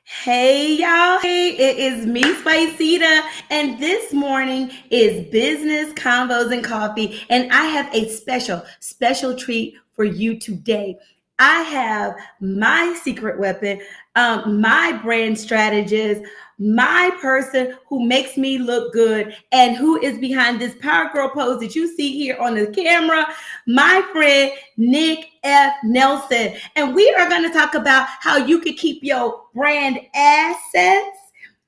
Hey y'all, hey, it is me, Spicita, and this morning is Business Convos and Coffee, and I have a special treat for you today. I have my secret weapon, my brand strategist, my person who makes me look good, and who is behind this Power Girl pose that you see here on the camera, my friend Nick F. Nelson. And we are going to talk about how you can keep your brand assets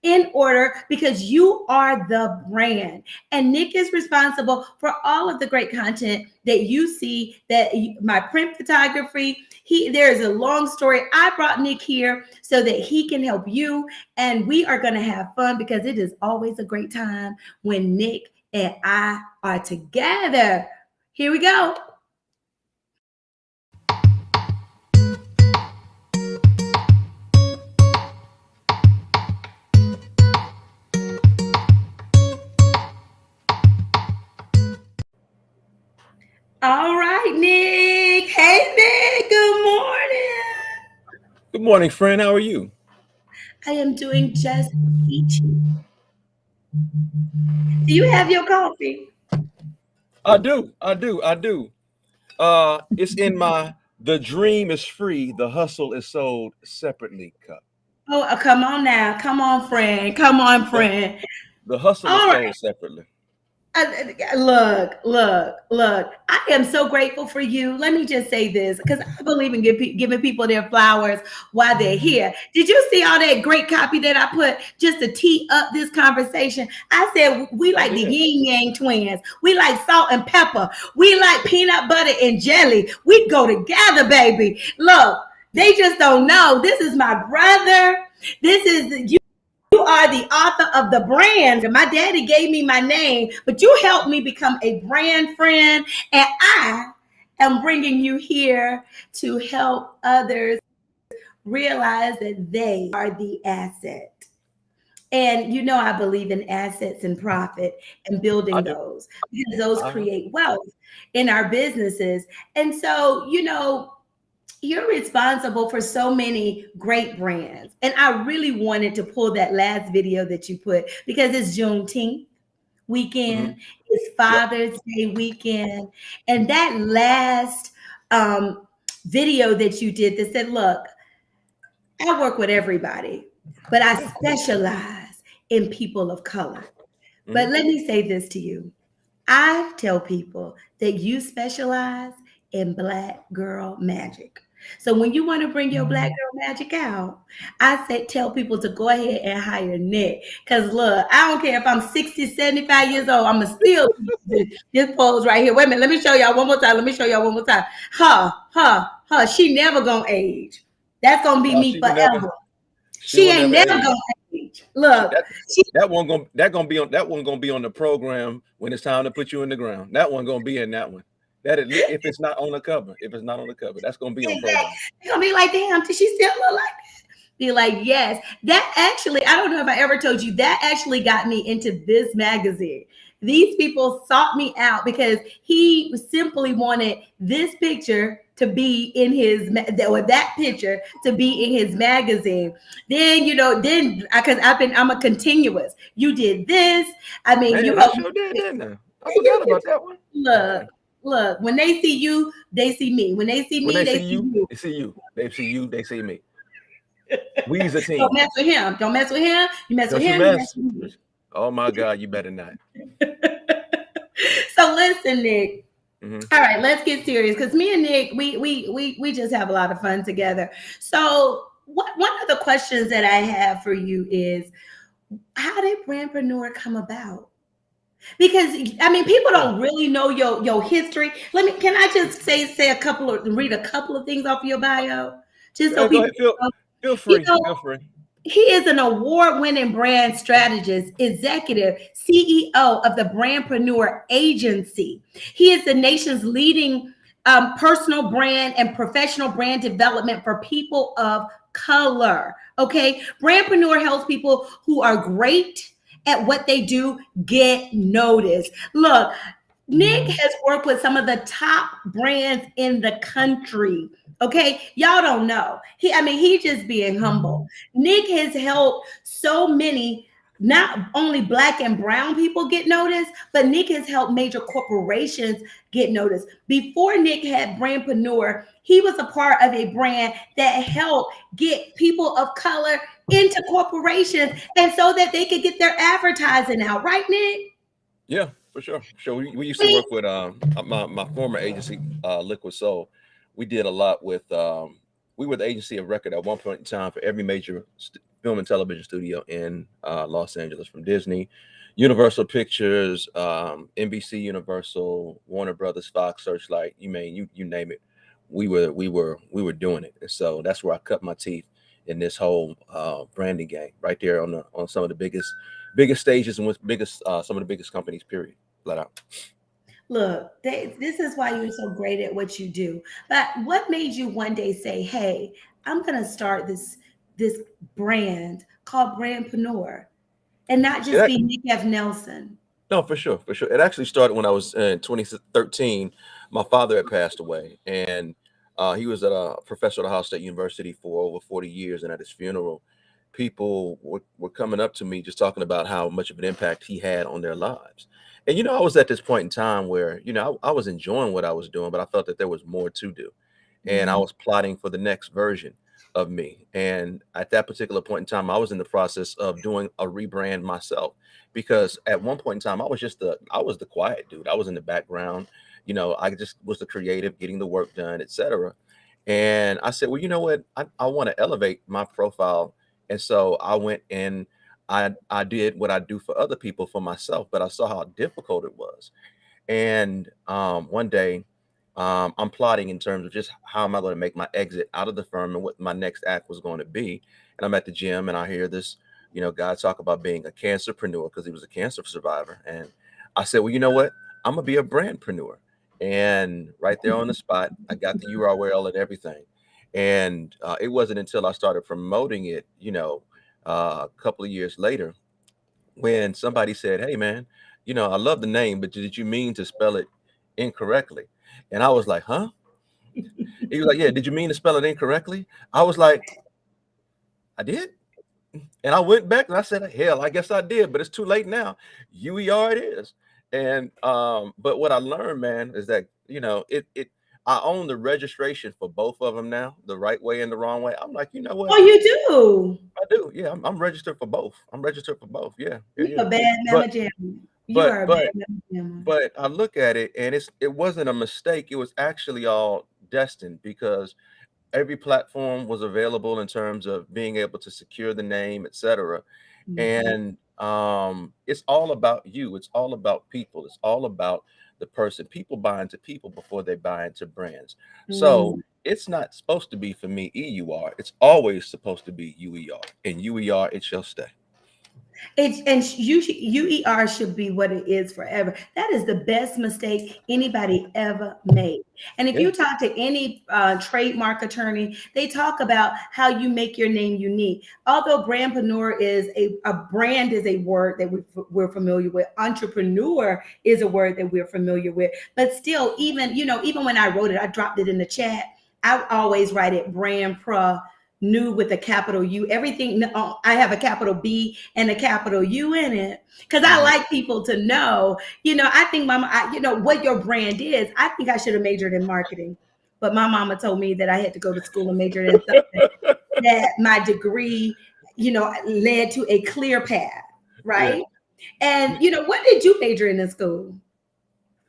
in order because you are the brand. And Nick is responsible for all of the great content that you see, that my print photography. There's a long story. I brought Nick here so that he can help you. And we are going to have fun because it is always a great time when Nick and I are together. Here we go. All right, Nick. Hey, Nick. Good morning. Good morning, friend. How are you? I am doing just peachy. Do you have your coffee? I do. It's in my "The Dream is Free, the Hustle is Sold Separately" cup. Oh, come on now. Come on, friend. Come on, The, friend. the hustle is All right. sold separately. Look. I am so grateful for you. Let me just say this because I believe in giving people their flowers while they're here. Did you see all that great copy that I put just to tee up this conversation? I said we I like the did. Ying Yang twins. We like salt and pepper. We like peanut butter and jelly. We go together, baby. Look, they just don't know. This is my brother. This is you. You are the author of the brand. My daddy gave me my name, but you helped me become a brand friend. And I am bringing you here to help others realize that they are the asset. And you know, I believe in assets and profit and I building do. those because those Uh-huh. create wealth in our businesses. And so, you're responsible for so many great brands. And I really wanted to pull that last video that you put because it's Juneteenth hmm weekend, it's Yep. Father's Day weekend. And that last video that you did that said, look, I work with everybody, but I Yeah. specialize in people of color. But hmm let me say this to you. I tell people that you specialize in Black girl magic. So when you want to bring your Black girl magic out, I say tell people to go ahead and hire Nick. Because look, I don't care if I'm 60, 75 years old, I'm going to still use this pose right here. Wait a minute, let me show y'all one more time. Let me show y'all one more time. Her. She never going to age. That's going to be No, me she will never. forever. She She will ain't never never going age. to age. She, Look, that she that gonna be on that one gonna be on the program when it's time to put you in the ground. That one gonna be in that one. If it's not on the cover, that's gonna be on exactly. program. They're going to be like, damn, did she still look like be like, yes, that actually, I don't know if I ever told you, that actually got me into this magazine. These people sought me out because he simply wanted this picture to be in his, or that picture to be in his magazine. Then, because I'm a continuous. You did this. I mean, you Man, I helped sure did, me. didn't I? I forgot about that one. Look, look, when they see you, they see me. When they see When me, they they see see you, you. they see you. They see you, they see me. We's a Don't team. mess with him. Don't mess with him. You mess with Don't you him, you mess mess. with me. Oh my God, you better not. So listen, Nick. hmm All right, let's get serious because me and Nick, we just have a lot of fun together. So one of the questions that I have for you is, how did Brandpreneur come about? Because I mean, people Yeah. don't really know your history. Can I just read a couple of things off of your bio, just so Yeah, go people ahead. Feel know. feel You free. know, Feel free. he is an award-winning brand strategist, executive, CEO of the Brandpreneur Agency. He is the nation's leading personal brand and professional brand development for people of color. Okay, Brandpreneur helps people who are great at what they do get noticed. Look, Nick has worked with some of the top brands in the country. Okay, y'all don't know. He just being humble. Nick has helped so many, not only black and brown people get noticed, but Nick has helped major corporations get noticed. Before Nick had Brandpreneur, he was a part of a brand that helped get people of color into corporations, and so that they could get their advertising out, right, Nick? Yeah, for sure. Sure. We used to We- work with my former agency, Liquid Soul. We did a lot with we were the agency of record at one point in time for every major film and television studio in Los Angeles, from Disney, Universal Pictures, NBC, Universal, Warner Brothers, Fox, Searchlight. You name it. We were doing it, and so that's where I cut my teeth in this whole branding game, right there on some of the biggest stages and with biggest some of the biggest companies. Period. Flat out. Look, this is why you're so great at what you do. But what made you one day say, "Hey, I'm gonna start this brand called Brandpreneur," and not It just ac- be Nick F. Nelson? no, for sure, for sure. It actually started when I was in 2013. My father had passed away, and he was a professor at Ohio State University for over 40 years. And at his funeral, people were coming up to me just talking about how much of an impact he had on their lives. And I was at this point in time where I was enjoying what I was doing, but I felt that there was more to do, and I Mhm. was plotting for the next version of me. And at that particular point in time, I was in the process of doing a rebrand myself, because at one point in time I was the quiet dude. I was in the background. I just was the creative, getting the work done, etc. And I said, well, you know what? I want to elevate my profile. And so I went and I did what I do for other people for myself, but I saw how difficult it was. And one day, I'm plotting in terms of just how am I going to make my exit out of the firm and what my next act was going to be. And I'm at the gym and I hear this, guy talk about being a cancerpreneur because he was a cancer survivor. And I said, well, you know what? I'm gonna be a brandpreneur. And right there on the spot, I got the URL and everything. And it wasn't until I started promoting it, a couple of years later, when somebody said, "Hey, man, I love the name, but did you mean to spell it incorrectly?" And I was like, "Huh?" He was like, "Yeah, did you mean to spell it incorrectly?" I was like, "I did." And I went back and I said, "Hell, I guess I did, but it's too late now. UER it is." And but what I learned, man, is that it I own the registration for both of them now, the right way and the wrong way. I'm like, you know Oh, what? you do. I do. Yeah, I'm registered for both. I'm registered for both. Yeah, yeah, You yeah. a bad But mama jamma. You but are a bad but mama jamma. But I look at it and it wasn't a mistake. It was actually all destined, because every platform was available in terms of being able to secure the name, etc. Mhm. And it's all about you. It's all about people. It's all about the person. People buy into people before they buy into brands. So Mm. it's not supposed to be for me EUR. It's always supposed to be UER. And UER, it shall stay. UER should be what it is forever. That is the best mistake anybody ever made. And if Yeah. you talk to any trademark attorney, they talk about how you make your name unique. Although brandpreneur is a brand is a word that we're familiar with. Entrepreneur is a word that we're familiar with. But still, even when I wrote it, I dropped it in the chat. I always write it brand pro new with a capital U. Everything I have a capital B and a capital U in it because I Mhm. like people to know. I think what your brand is. I think I should have majored in marketing, but my mama told me that I had to go to school and major in something that my degree, led to a clear path, Yeah. right? And what did you major in school?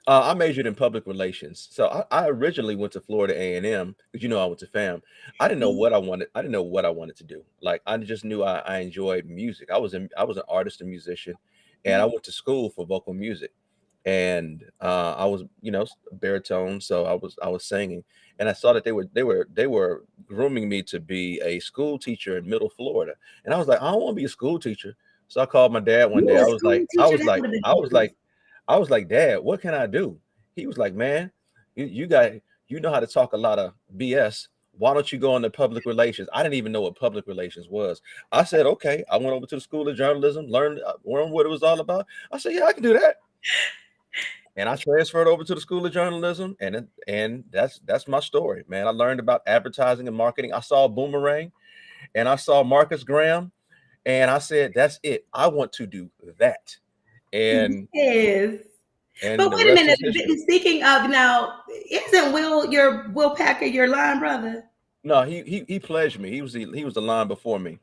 I majored in public relations. So I originally went to Florida A&M because I went to FAM. I didn't know what I wanted. I didn't know what I wanted to do. Like I just knew I enjoyed music. I was an artist and musician, and I went to school for vocal music. And I was baritone, so I was singing, and I saw that they were grooming me to be a school teacher in Middle Florida, and I was like, I don't want to be a school teacher. So I called my dad one You day. a I was school like, I teacher? was That like, would have been I was dope. like, I was like, Dad, what can I do? He was like, man, you got you know how to talk a lot of BS. Why don't you go into public relations? I didn't even know what public relations was. I said, okay. I went over to the School of Journalism, learned what it was all about. I said, yeah, I can do that. and I transferred over to the School of Journalism, and that's my story, man. I learned about advertising and marketing. I saw Boomerang, and I saw Marcus Graham, and I said, "That's it. I want to do that." And Yes. But and the wait a rest minute. is history. Speaking of now, isn't Will Packer your line brother? No, he pledged me. He was the line before me.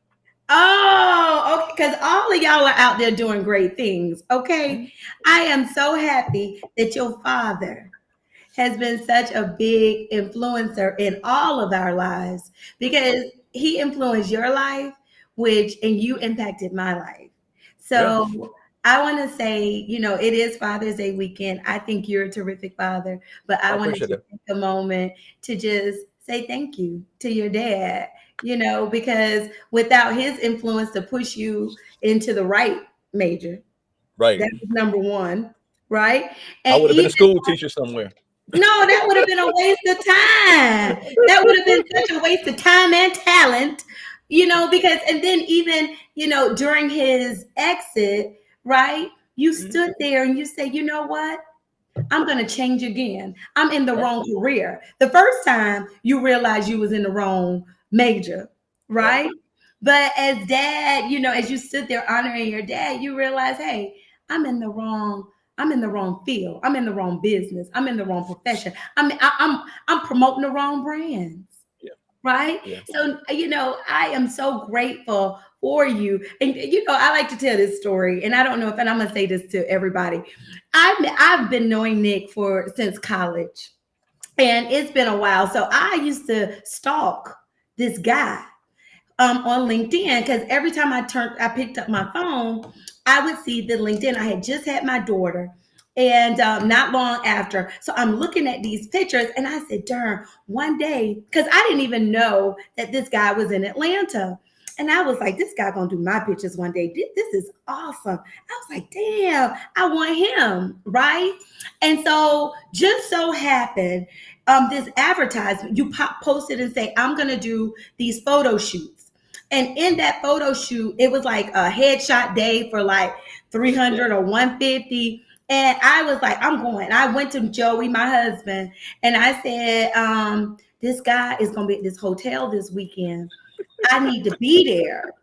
Oh, okay. Because all of y'all are out there doing great things. Okay. Mhm. I am so happy that your father has been such a big influencer in all of our lives because he influenced your life, and you impacted my life. Yeah, So I want to say, it is Father's Day weekend. I think you're a terrific father, but I I wanted appreciate to that. take a moment to just say thank you to your dad, because without his influence to push you into the right major, Right. that was number one, right? I And would have been a even school teacher somewhere. no, that would have been a waste of time. That would have been such a waste of time and talent, because, and then even, during his exit, right? You Mhm. stood there and you say, you know what? I'm going to change again. I'm in the Right. wrong career. The first time you realized you was in the wrong major, Right. right? But as dad, as you stood there honoring your dad, you realize, hey, I'm in the wrong. I'm in the wrong field. I'm in the wrong business. I'm in the wrong profession. I'm promoting the wrong brands, Yeah. right? Yeah. So, I am so grateful for you. And, I like to tell this story, and I don't know if, and I'm going to say this to everybody. I've been knowing Nick since college, and it's been a while. So I used to stalk this guy on LinkedIn because every time I picked up my phone, I would see the LinkedIn. I had just had my daughter, and not long after, so I'm looking at these pictures, and I said, "Darn!" One day, because I didn't even know that this guy was in Atlanta. And I was like, this guy gonna do my pictures one day. This is awesome. I was like, damn, I want him, right? And so just so happened, this advertisement you posted and say, I'm gonna do these photo shoots. And in that photo shoot, it was like a headshot day for like 300 or 150. And I was like, I'm going. I went to Joey, my husband, and I said, this guy is going to be at this hotel this weekend. I need to be there.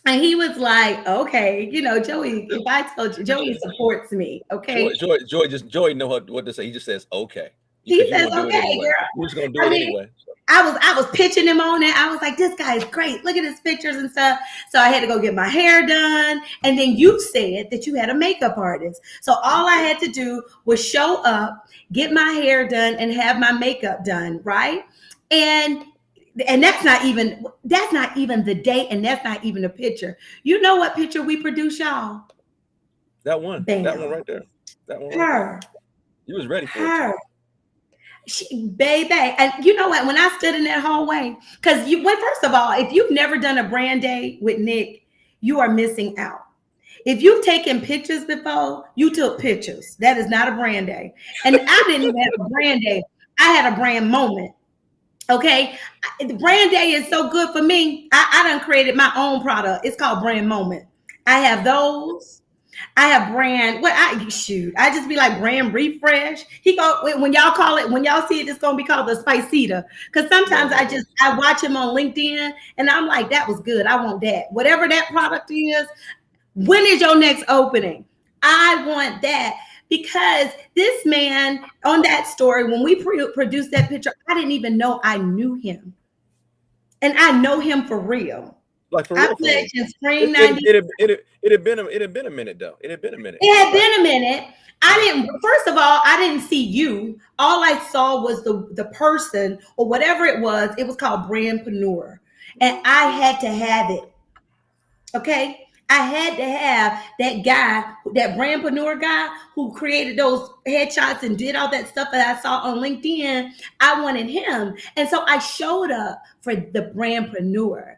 And he was like, okay, Joey, if I told you, Joey supports me. Okay. Joy know what to say. He just says okay He because you're says, gonna do it okay, anyway. girl. You're just gonna do I it mean, anyway. So, I was pitching him on it. I was like, this guy is great. Look at his pictures and stuff. So I had to go get my hair done. And then you said that you had a makeup artist. So all I had to do was show up, get my hair done, and have my makeup done, right? And that's not even the date, and that's not even a picture. You know what picture we produced, y'all? that one Bam. right there, that one right there. Her. You was ready for it too. Her. Baby, and you know what? When I stood in that hallway, because first of all, if you've never done a brand day with Nick, you are missing out. If you've taken pictures before, you took pictures. That is not a brand day. And I didn't even have a brand day. I had a brand moment. Okay. The brand day is so good for me. I done created my own product. It's called Brand Moment. I have those. I have brand. What I shoot? I just be like brand refresh. He go when y'all call it, when y'all see it, it's gonna be called the Spicita. Because sometimes Lord, I watch him on LinkedIn and I'm like, that was good. I want that. Whatever that product is. When is your next opening? I want that because this man on that story, when we produced that picture, I didn't even know I knew him, and I know him for real. like for I real, for real. pledged in It spring it '90. it it had been a minute though. It had been a minute, It had right? been a minute. I Yeah. didn't. First of all, I didn't see you. All I saw was the person or whatever it was. It was called Brandpreneur, and I had to have it. Okay, I had to have that guy, that Brandpreneur guy who created those headshots and did all that stuff that I saw on LinkedIn. I wanted him, and so I showed up for the Brandpreneur,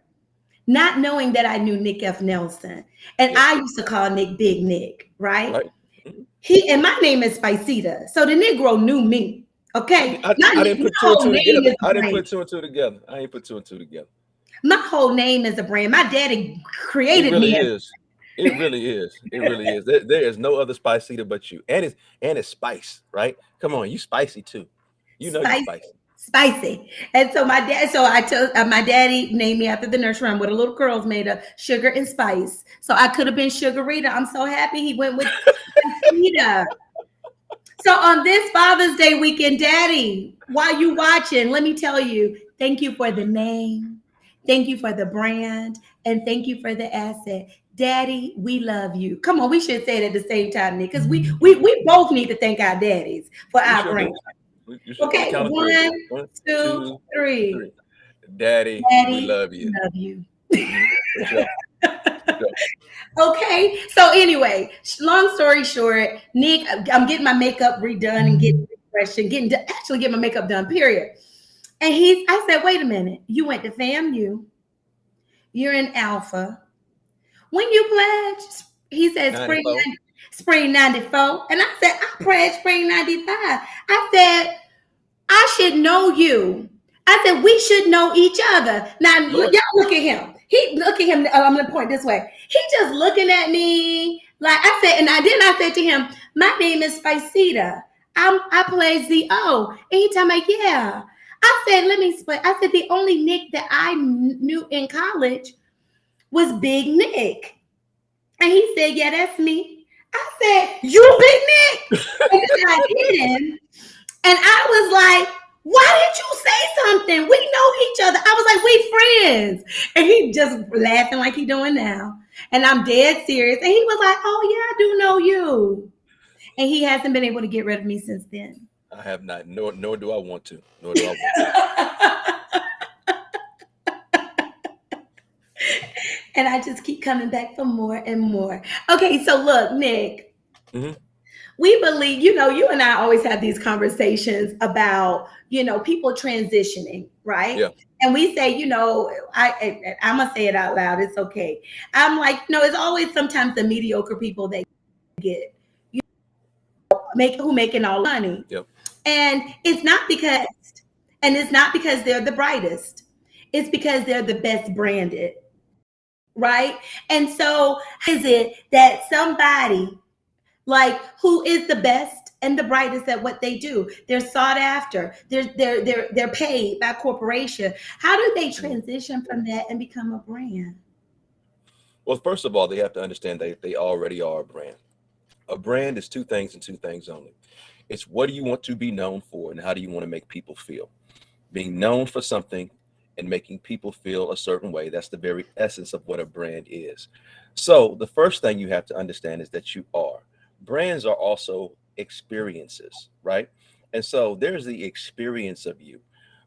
not knowing that I knew Nick F. Nelson, and Yeah. I used to call Nick Big Nick, right? Right. Mhm. He and my name is Spicita. So the Negro knew me. Okay. I didn't My put two and whole two name is together. a I didn't brand. put two and two together. I ain't put two and two together. My whole name is a brand. My daddy It created really me. is. It really is. It really is. There is no other spice eater but you, and it's spice, right? Come on, you spicy too. You know you Spicy. spicy. Spicy. And so my dad, so I told my daddy named me after the nursery rhyme where the little girls made of sugar and spice. So I could have been Sugarita. I'm so happy he went with Rita. So on this Father's Day weekend, Daddy, while you watching, let me tell you, thank you for the name, thank you for the brand, and thank you for the asset. Daddy, we love you. Come on, we should say it at the same time, Nick, because we both need to thank our daddies for We our sure brand. do. You should. On the Okay, count of three. one, One, two, two, three. three. Daddy, we Daddy, love we you. love you. For sure. For sure. Okay, so anyway, long story short, Nick, I'm getting my makeup redone and getting refreshed and actually getting my makeup done. Period. And I said, wait a minute, you went to FAMU, you're in Alpha. When you pledged, he said 94. spring 94. And I said, I pledged spring 95. I said, I should know you. I said, we should know each other. Now, Lord. y'all look at him. Look at him. I'm going to point this way. He just looking at me like I said, I said to him, my name is Spicita. I play ZO. And he told me, yeah. I said, let me explain. I said, the only Nick that I knew in college was Big Nick. And he said, yeah, that's me. I said, you Big Nick? And then I hit him. And I was like, why didn't you say something? We know each other. I was like, we friends. And he just laughing like he doing now. And I'm dead serious. And he was like, oh, yeah, I do know you. And he hasn't been able to get rid of me since then. I have not. Nor do I want to. Nor do I want to. And I just keep coming back for more and more. Okay, so look, Nick, Hmm. we believe, you and I always have these conversations about, people transitioning, right? Yeah. And we say, I'm gonna say it out loud. It's okay. I'm like, it's always sometimes the mediocre people that get who making all the money, Yep. and it's not because they're the brightest. It's because they're the best branded, right? And so, is it that somebody like who is the best and the brightest at what they do? They're sought after. They're paid by corporation. How do they Mhm. transition from that and become a brand? Well, first of all, they have to understand that they already are a brand. A brand is two things and two things only. It's what do you want to be known for and how do you want to make people feel? Being known for something and making people feel a certain way, that's the very essence of what a brand is. So, the first thing you have to understand is that you are. Brands are also experiences, right? And so, there's the experience of you,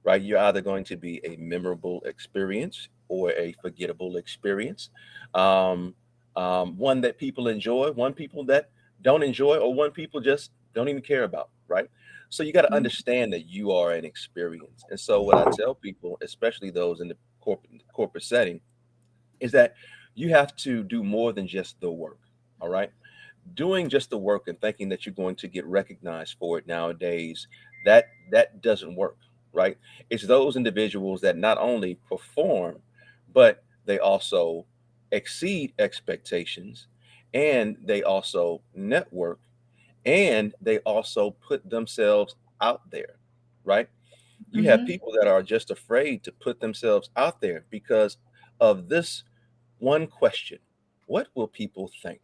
right? You're either going to be a memorable experience or a forgettable experience. Um, one that people enjoy, one people that don't enjoy, or one people just don't even care about, right? So you got to understand that you are an experience. And so what I tell people, especially those in the corporate setting, is that you have to do more than just the work. All right. Doing just the work and thinking that you're going to get recognized for it nowadays, that doesn't work, right? It's those individuals that not only perform, but they also exceed expectations and they also network and they also put themselves out there, right? You have Mm-hmm. people that are just afraid to put themselves out there because of this one question. What will people think?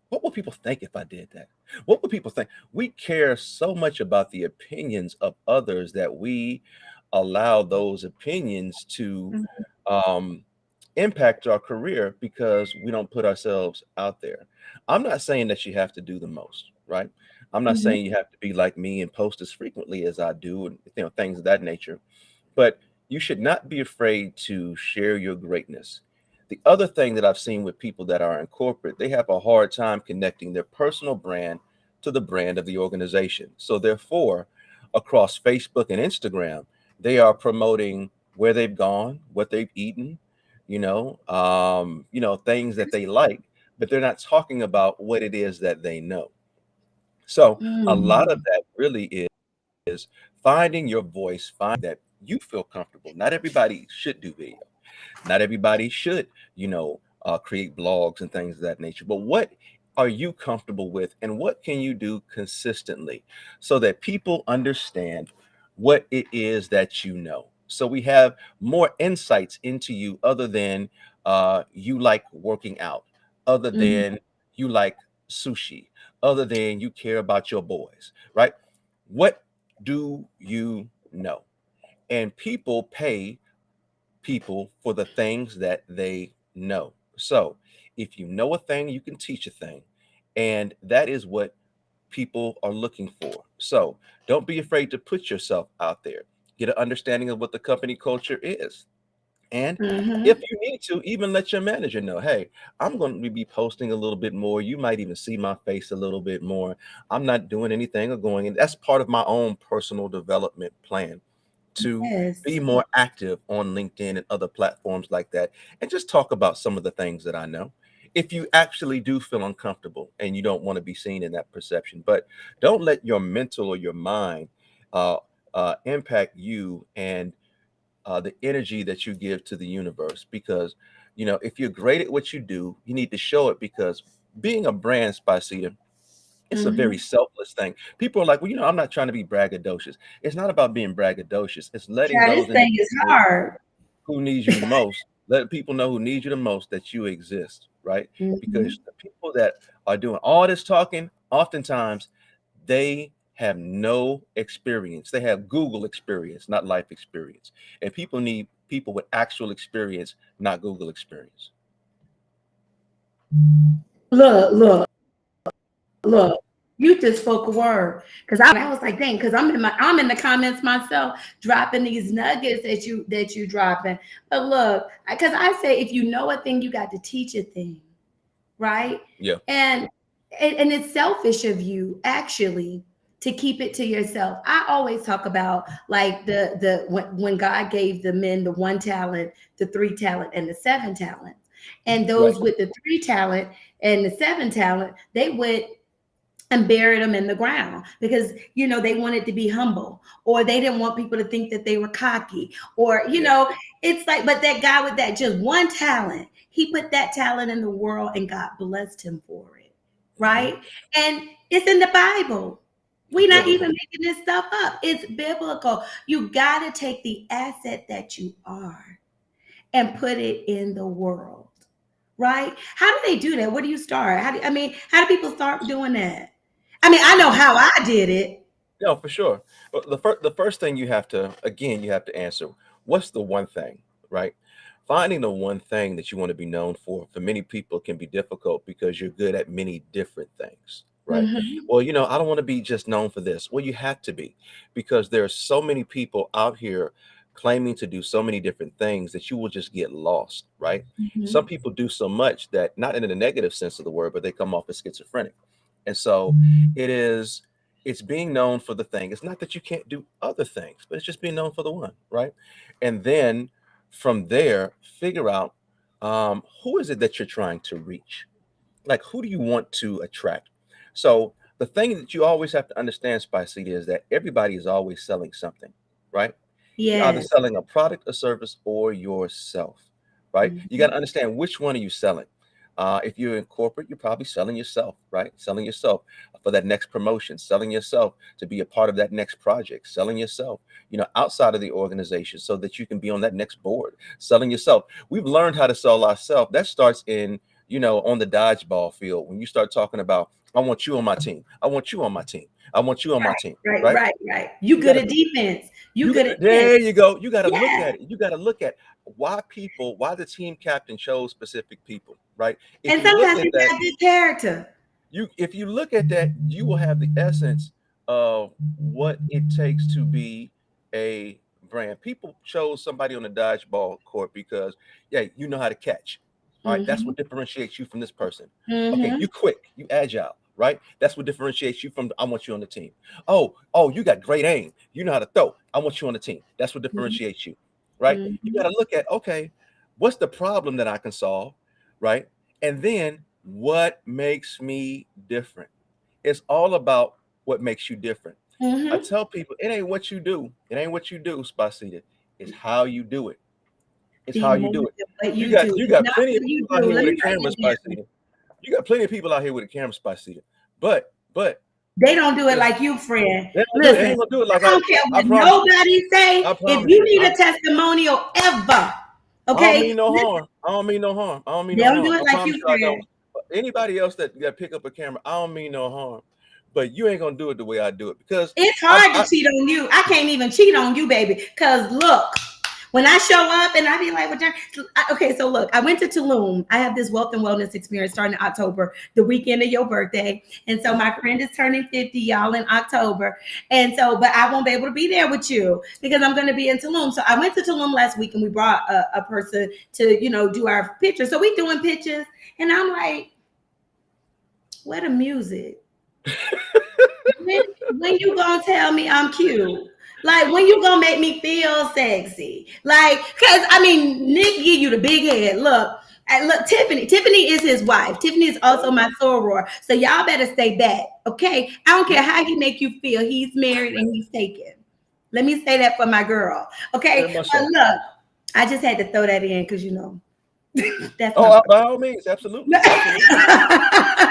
What will people think if I did that? What will people think? We care so much about the opinions of others that we allow those opinions to um, impact our career because we don't put ourselves out there. I'm not saying that you have to do the most, right? I'm not Mm-hmm. saying you have to be like me and post as frequently as I do and things of that nature, but you should not be afraid to share your greatness. The other thing that I've seen with people that are in corporate, they have a hard time connecting their personal brand to the brand of the organization. So therefore, across Facebook and Instagram, they are promoting where they've gone, what they've eaten, things that they like, but they're not talking about what it is that they know. So a lot of Mm-hmm. that really is finding your voice, find that you feel comfortable. Not everybody should do video. Not everybody should, create blogs and things of that nature. But what are you comfortable with, and what can you do consistently so that people understand what it is that you know? So we have more insights into you other than you like working out, other Mhm. than you like sushi, other than you care about your boys, right? What do you know? And people pay people for the things that they know. So if you know a thing, you can teach a thing. And that is what people are looking for. So don't be afraid to put yourself out there. Get an understanding of what the company culture is. And if Mhm. you need to, even let your manager know, hey, I'm going to be posting a little bit more. You might even see my face a little bit more. I'm not doing anything or going, and that's part of my own personal development plan to be Yes. more active on LinkedIn and other platforms like that, and just talk about some of the things that I know. If you actually do feel uncomfortable and you don't want to be seen in that perception, but don't let your mental or your mind uh, impact you and the energy that you give to the universe. Because, if you're great at what you do, you need to show it. Because being a brand, Spicita, it's a very Mhm. selfless thing. People are like, well, I'm not trying to be braggadocious. It's not about being braggadocious. It's letting Child, this those thing is individuals hard. who need you the most, let people know who need you the most that you exist, right? Because Mhm. the people that are doing all this talking, oftentimes they have no experience. They have Google experience, not life experience. And people need people with actual experience, not Google experience. Look, look, look. You just spoke a word because I was like, dang, because I'm in the comments myself, dropping these nuggets that you dropping. But look, because I say if you know a thing, you got to teach a thing, right? Yeah, And and it's selfish of you actually to keep it to yourself. I always talk about like the when God gave the men the one talent, the three talent, and the seven talents. And right. those with the three talent and the seven talent, they went and buried them in the ground because they wanted to be humble, or they didn't want people to think that they were cocky, or Yeah. it's like, but that guy with that just one talent, he put that talent in the world and God blessed him for it, Hmm. right? And it's in the Bible. It's We're not even biblical. making this stuff up. It's biblical. You got to take the asset that you are and put it in the world, right? How do they do that? Where do you start? How do people start doing that? I know how I did it. No, for sure. But the first thing you have to, again, you have to answer, what's the one thing, right? Finding the one thing that you want to be known for many people can be difficult because you're good at many different things, right? Mhm. Well, I don't want to be just known for this. Well, you have to be, because there are so many people out here claiming to do so many different things that you will just get lost, right? Some Mhm. people do so much that, not in a negative sense of the word, but they come off as schizophrenic. And so it is it's being known for the thing. It's not that you can't do other things, but it's just being known for the one, right? And then from there, figure out who is it that you're trying to reach? Like, who do you want to attract? So the thing that you always have to understand, Spicy, is that everybody is always selling something, right? You're either Yes. selling a product, a service, or yourself, right? You got Mhm. to understand, which one are you selling. If you're in corporate, you're probably selling yourself, right? Selling yourself for that next promotion, selling yourself to be a part of that next project, selling yourself, outside of the organization so that you can be on that next board, selling yourself. We've learned how to sell ourselves. That starts in, on the dodgeball field when you start talking about, I want you on my team. I want you on my team. I want you on my team, Right, right? right, right. You You got good to at defense. You you good got at this. there you go. You got to look Yeah. at it. You got to look at why the team captain chose specific people, right? If And you look sometimes at people that, have good character. if you look at that, you will have the essence of what it takes to be a brand. People chose somebody on the dodgeball court because, yeah, you know how to catch. All right, that's Mhm. what differentiates you from this person. Okay, Mhm. you quick, you agile, right? That's what differentiates you from, I want you on the team. Oh, you got great aim. You know how to throw. I want you on the team. That's what Mhm. differentiates you, right? You got Mhm. to look at, okay, what's the problem that I can solve, right? And then what makes me different? It's all about what makes you different. I Mhm. tell people, it ain't what you do. It ain't what you do, Spacita. It's how you do it. It's Be how you more do it. than what You you got do. you It's got not plenty of what you people out do. here Let with me a write camera, that down. Spicita. You got plenty of people out here with a camera, Spicita. But They don't do it just like you, friend. they don't do it. They Listen, ain't gonna do it like I don't care I what promise you. nobody say. I If promise you you. need a testimonial ever, I don't okay, mean no harm. I don't mean no harm. I don't mean they no don't do harm. it I like promise you, you I don't. friend. Anybody else that pick up a camera, I don't mean no harm. But you ain't gonna do it the way I do it because It's I, hard to I cheat on you. I can't even cheat on you, baby. Cause look, when I show up and I be like, okay, so look, I went to Tulum. I have this wealth and wellness experience starting in October, the weekend of your birthday. And so my friend is turning 50, y'all, in October. And so, but I won't be able to be there with you because I'm going to be in Tulum. So I went to Tulum last week and we brought a person to, do our pictures. So we doing pictures. And I'm like, where the music? when you gonna tell me I'm cute? Like when you gonna make me feel sexy? Like, cause I mean, Nick give you the big head. Look, look, Tiffany. Tiffany is his wife. Tiffany is also my soror. So y'all better stay back, okay? I don't care how he make you feel. He's married and he's taken. Let me say that for my girl, okay? very much But so. look, I just had to throw that in because that's my Oh, by all means, absolutely, absolutely.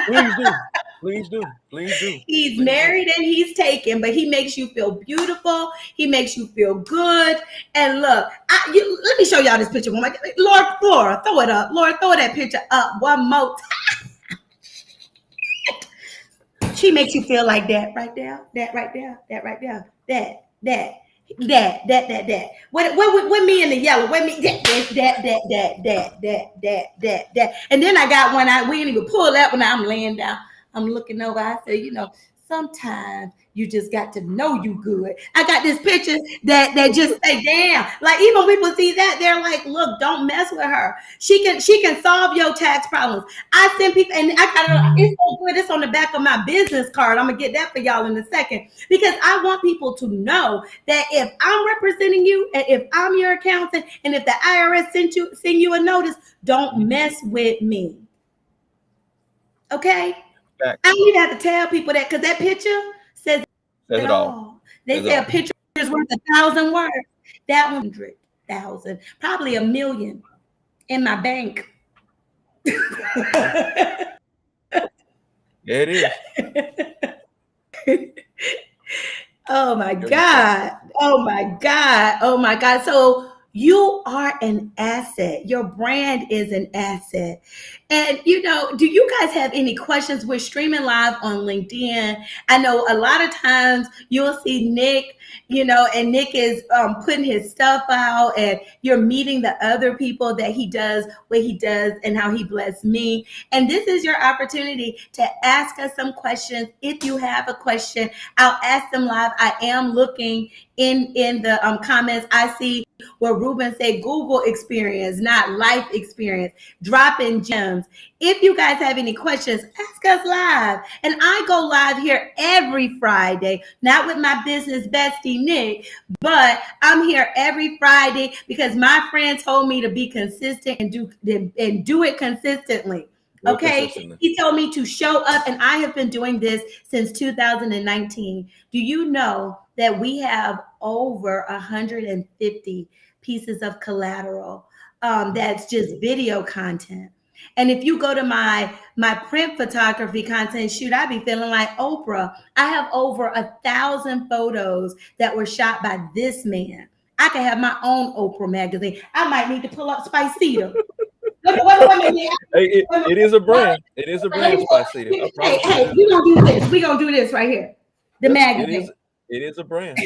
Please do, please do, please do, He's please do. married and he's taken, but he makes you feel beautiful. He makes you feel good. And look, let me show y'all this picture. Lord, Flora, throw it up. Lord, throw that picture up one more time. She makes you feel like that right there, that right there, that right there, that. What me in the yellow? What me that. And then I got one. We didn't even pull that one. I'm laying down. I'm looking over. I said, sometimes you just got to know you good. I got this picture that just say, damn. Like even when people see that, they're like, look, don't mess with her. She can solve your tax problems. I send people, and it's so good. It's on the back of my business card. I'm gonna get that for y'all in a second because I want people to know that if I'm representing you, and if I'm your accountant, and if the IRS send you a notice, don't mess with me. Okay? Fact. I don't even have to tell people that because that picture says Says it it all. all. They Says it say a all. picture is worth 1,000 words. That 100,000, probably 1,000,000 in my bank. Yeah, yeah it is. Oh my Yo, you funny. God. Oh my God. Oh my God. So you are an asset. Your brand is an asset. And do you guys have any questions? We're streaming live on LinkedIn. I know a lot of times you'll see Nick, and Nick is putting his stuff out, and you're meeting the other people that he does what he does and how he blessed me. And this is your opportunity to ask us some questions. If you have a question, I'll ask them live. I am looking in the comments. I see where Ruben said Google experience, not life experience, dropping gems. If you guys have any questions, ask us live. And I go live here every Friday, not with my business bestie, Nick, but I'm here every Friday because my friend told me to be consistent and do it consistently. Real Okay. consistently. He told me to show up, and I have been doing this since 2019. Do you know that we have over 150 pieces of collateral that's just video content? And if you go to my print photography content, shoot, I be feeling like Oprah. I have over 1,000 photos that were shot by this man. I could have my own Oprah magazine. I might need to pull up Spicita. It is a brand. It is a brand, Spicita. I Hey, promise you it hey, is a we gonna brand. do this. We gonna do this right here. The Yes, magazine. it is a brand.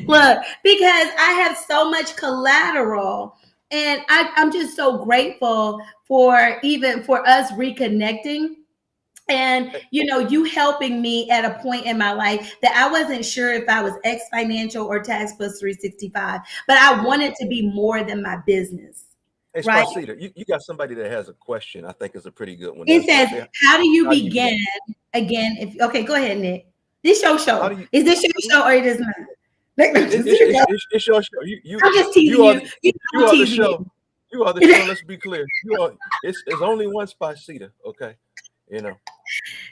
Look, because I have so much collateral, and I'm just so grateful for us reconnecting. And you helping me at a point in my life that I wasn't sure if I was X Financial or Tax Plus 365, but I wanted to be more than my business. Hey, Right? Spicita, you got somebody that has a question. I think is a pretty good one. It They says, say, how do you how do you begin? begin again? Okay, go ahead, Nick. This your How show. do you? Is this your show or it is not? It's your show. I'm just teasing you. You I'm are the teasing show. you. You are the show. Let's be clear. You are. It's only one Spicita. Okay,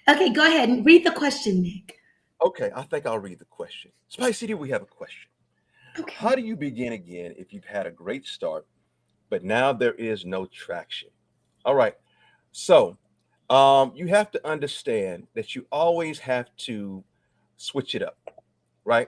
Okay, go ahead and read the question, Nick. Okay, I think I'll read the question. Spicita, we have a question. Okay. How do you begin again if you've had a great start, but now there is no traction? All right. So, you have to understand that you always have to switch it up, right?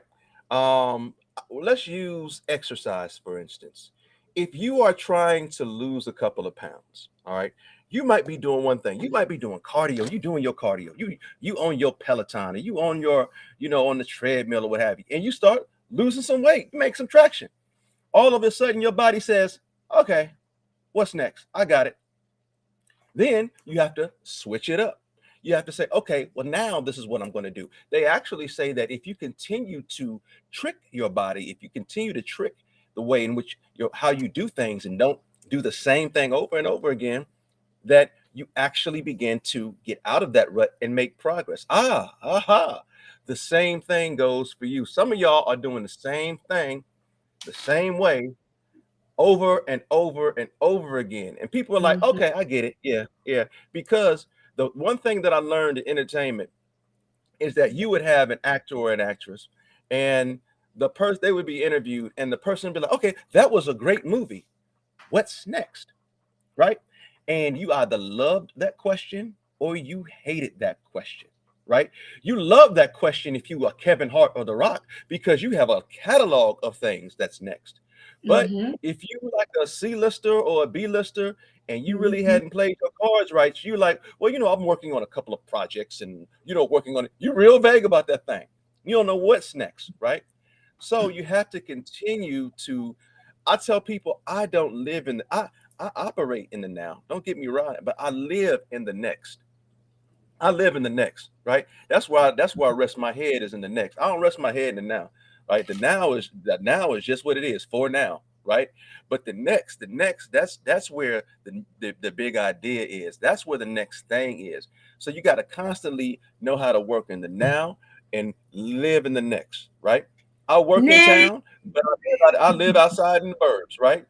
Let's use exercise for instance. If you are trying to lose a couple of pounds, all right, you might be doing one thing. You might be doing cardio. You doing your cardio. You on your Peloton, or you on your, on the treadmill or what have you, and you start losing some weight. You make some traction. All of a sudden, your body says, "Okay, what's next? I got it." Then you have to switch it up. You have to say, okay, well, now this is what I'm going to do. They actually say that if you continue to trick your body, if you continue to trick the way in which how you do things and don't do the same thing over and over again, that you actually begin to get out of that rut and make progress. Aha. The same thing goes for you. Some of y'all are doing the same thing the same way over and over and over again. And people are like, Mhm. okay, I get it. Yeah, yeah. Because the one thing that I learned in entertainment is that you would have an actor or an actress, and the person they would be interviewed, and the person would be like, okay, that was a great movie. What's next? Right? And you either loved that question or you hated that question, right? You love that question if you are Kevin Hart or The Rock because you have a catalog of things that's next. But Mhm. if you like a C-lister or a B-lister and you really Mhm. hadn't played your cards right, you're like, well, I'm working on a couple of projects and, working on it. You're real vague about that thing. You don't know what's next, right? So you have to continue to. I tell people I don't live in the, I operate in the now. Don't get me wrong, but I live in the next. I live in the next, right? That's where I rest my head is in the next. I don't rest my head in the now, right? The now is just what it is for now, right? But the next, that's where the big idea is. That's where the next thing is. So you got to constantly know how to work in the now and live in the next, right? I work in Next. town, but I live outside in the burbs, right?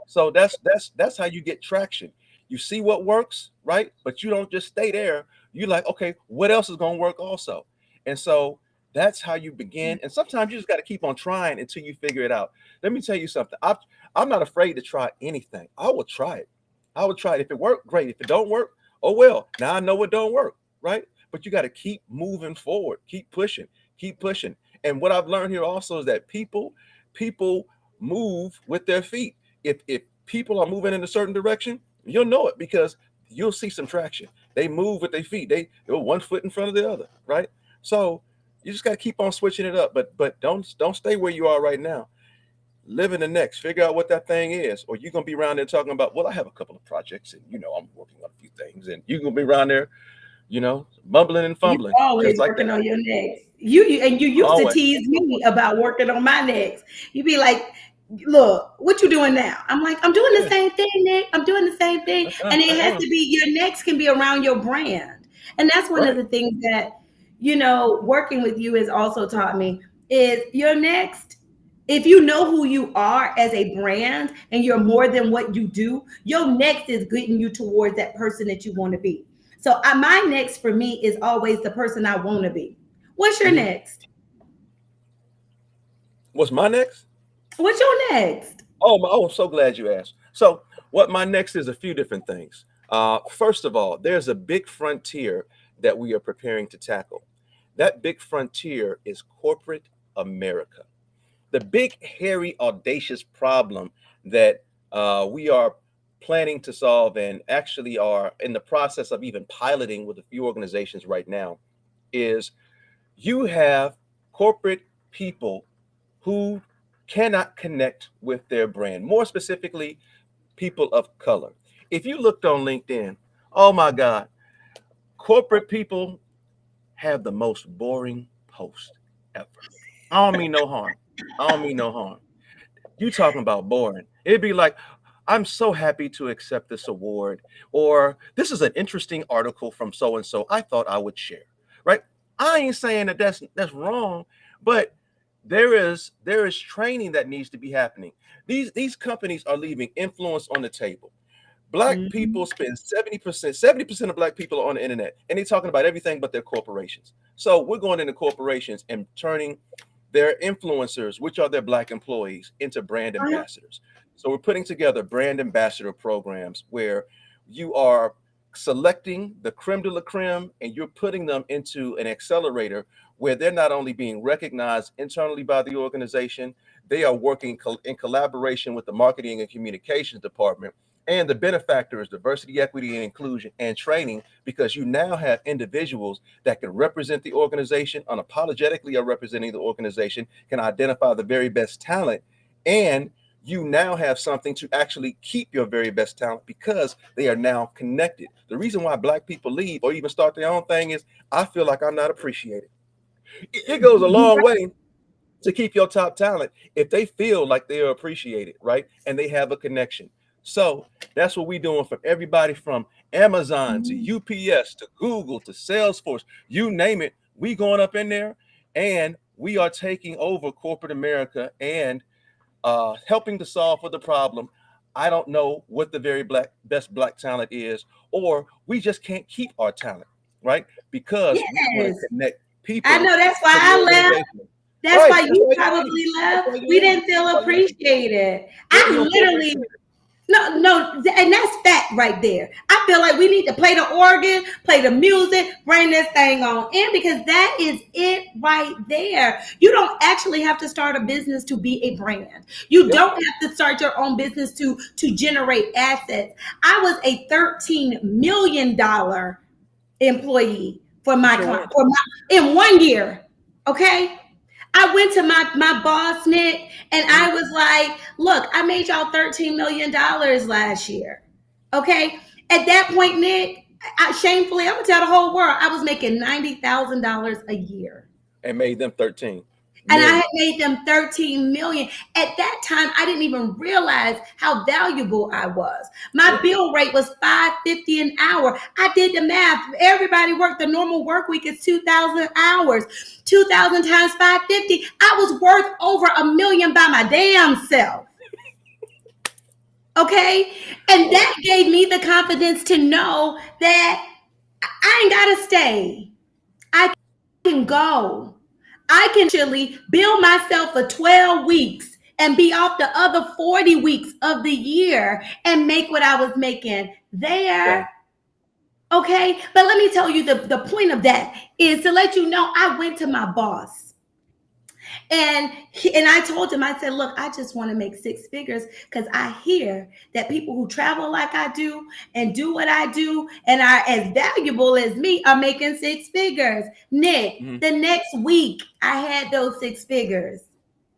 So that's how you get traction. You see what works, right? But you don't just stay there. You like, okay, what else is going to work also? And so that's how you begin. And sometimes you just got to keep on trying until you figure it out. Let me tell you something. I'm not afraid to try anything. I will try it. I will try it. If it worked, great. If it don't work, oh well. Now I know it don't work, right? But you got to keep moving forward, keep pushing, keep pushing. And what I've learned here also is that people move with their feet. If people are moving in a certain direction, you'll know it because you'll see some traction. They move with their feet. They're one foot in front of the other, right? So you just got to keep on switching it up, but don't stay where you are right now. Live in the next. Figure out what that thing is, or you're gonna be around there talking about, well, I have a couple of projects, and I'm working on a few things, and you're gonna be around there, mumbling and You fumbling, always just like working that. on your next. You used to Always. tease me about working on my next. You be like, "Look, what you doing now?" I'm like, "I'm doing the Yeah. same thing, Nick. I'm doing the same thing." And I it has am. to be your next can be around your brand. And that's one of Right. the things that working with you has also taught me is your next. If you know who you are as a brand and you're more than what you do, your next is getting you towards that person that you want to be. So my next for me is always the person I want to be. What's your Hmm. next? What's my next? What's your next? Oh, I'm so glad you asked. So, what my next is a few different things. First of all, there's a big frontier that we are preparing to tackle. That big frontier is corporate America. The big, hairy, audacious problem that we are planning to solve and actually are in the process of even piloting with a few organizations right now is you have corporate people who cannot connect with their brand. More specifically, people of color. If you looked on LinkedIn, oh my God, corporate people have the most boring post ever. I don't mean no harm. I don't mean no harm. You talking about boring. It'd be like, I'm so happy to accept this award, or this is an interesting article from so and so. I thought I would share. Right? I ain't saying that that's wrong, but there is training that needs to be happening. These companies are leaving influence on the table. Black people Mhm. spend 70% of black people are on the internet, and they're talking about everything but their corporations. So we're going into corporations and turning their influencers, which are their Black employees, into brand Uh-huh. ambassadors. So we're putting together brand ambassador programs where you are selecting the creme de la creme and you're putting them into an accelerator where they're not only being recognized internally by the organization, they are working in collaboration with the marketing and communications department. And the benefactor is diversity, equity, and inclusion and training, because you now have individuals that can represent the organization, unapologetically are representing the organization, can identify the very best talent, and you now have something to actually keep your very best talent because they are now connected. The reason why Black people leave or even start their own thing is I feel like I'm not appreciated. It goes a long way to keep your top talent if they feel like they are appreciated, right? And they have a connection. So that's what we're doing for everybody from Amazon to Mhm. UPS to Google to Salesforce, you name it. We going up in there and we are taking over corporate America and helping to solve for the problem. I don't know what the very best Black talent is, or we just can't keep our talent, right? Because we want to Yes. connect I people know that's why to the I left. organization. That's Right. why That's you why you leave. probably That's left. why you We leave. didn't feel That's why you leave. appreciated. You I don't feel literally appreciated. no, and that's fact right there. I feel like we need to play the organ, play the music, bring this thing on in because that is it right there. You don't actually have to start a business to be a brand. You Yep. don't have to start your own business to generate assets. I was a $13 million employee for You my sure client were. for my in 1 year. Okay. I went to my boss, Nick, and Mhm. I was like, look, I made y'all $13 million last year. Okay. At that point, Nick, shamefully, I'm gonna tell the whole world I was making $90,000 a year. And made them 13 And I million. had made them 13 million. At that time, I didn't even realize how valuable I was. My Yeah. bill rate was 550 an hour. I did the math. Everybody worked the normal work week is 2,000 hours. 2,000 times 550. I was worth over $1 million by my damn self. Okay? And Right. that gave me the confidence to know that I ain't gotta stay. I can go. I can literally bill myself for 12 weeks and be off the other 40 weeks of the year and make what I was making Right. there. Okay. But let me tell you the point of that is to let you know I went to my boss and I told him, I said, look, I just want to make six figures because I hear that people who travel like I do and do what I do and are as valuable as me are making six figures. Nick, Mhm. the next week I had those six figures.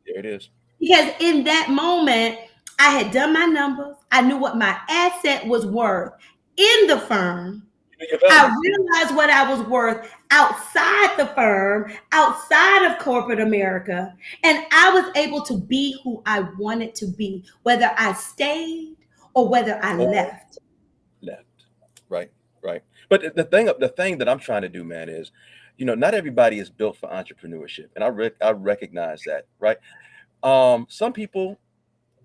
There it is. Because in that moment, I had done my numbers. I knew what my asset was worth in the firm. You know your I value. realized what I was worth outside the firm, outside of corporate America, and I was able to be who I wanted to be, whether I stayed or whether I Or left. left. Right. Right. But the thing that I'm trying to do, man, is, not everybody is built for entrepreneurship, and I recognize that, right? Some people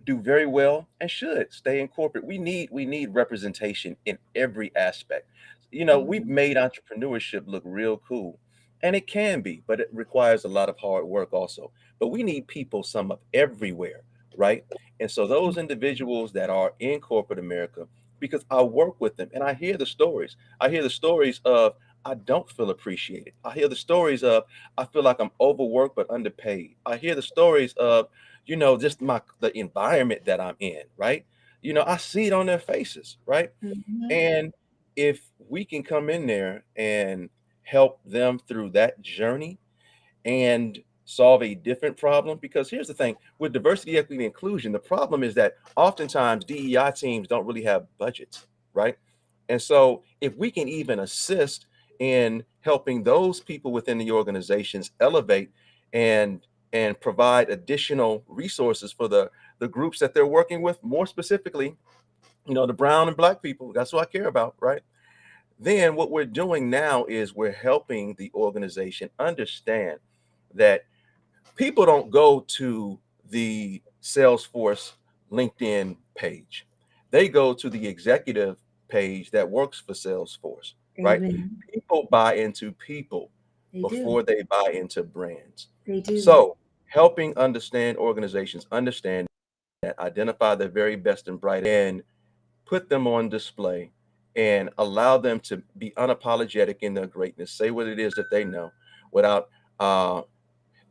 do very well and should stay in corporate. We need representation in every aspect. We've Mhm. made entrepreneurship look real cool, and it can be, but it requires a lot of hard work also. But we need people some of everywhere, right? And so those individuals that are in corporate America, because I work with them and I hear the stories. I hear the stories of I don't feel appreciated. I hear the stories of I feel like I'm overworked but underpaid. I hear the stories of just the environment that I'm in, right? I see it on their faces, right? Mhm. And if we can come in there and help them through that journey and solve a different problem, because here's the thing with diversity, equity, and inclusion, the problem is that oftentimes DEI teams don't really have budgets, right? And so if we can even assist in helping those people within the organizations elevate and provide additional resources for the groups that they're working with, more specifically, the brown and Black people, that's what I care about, right? Then what we're doing now is we're helping the organization understand that people don't go to the Salesforce LinkedIn page. They go to the executive page that works for Salesforce, right? Amen. People buy into people They do. before they buy into brands. They do. So helping understand organizations, understand that, identify their very best and brightest, and put them on display and allow them to be unapologetic in their greatness, say what it is that they know without uh,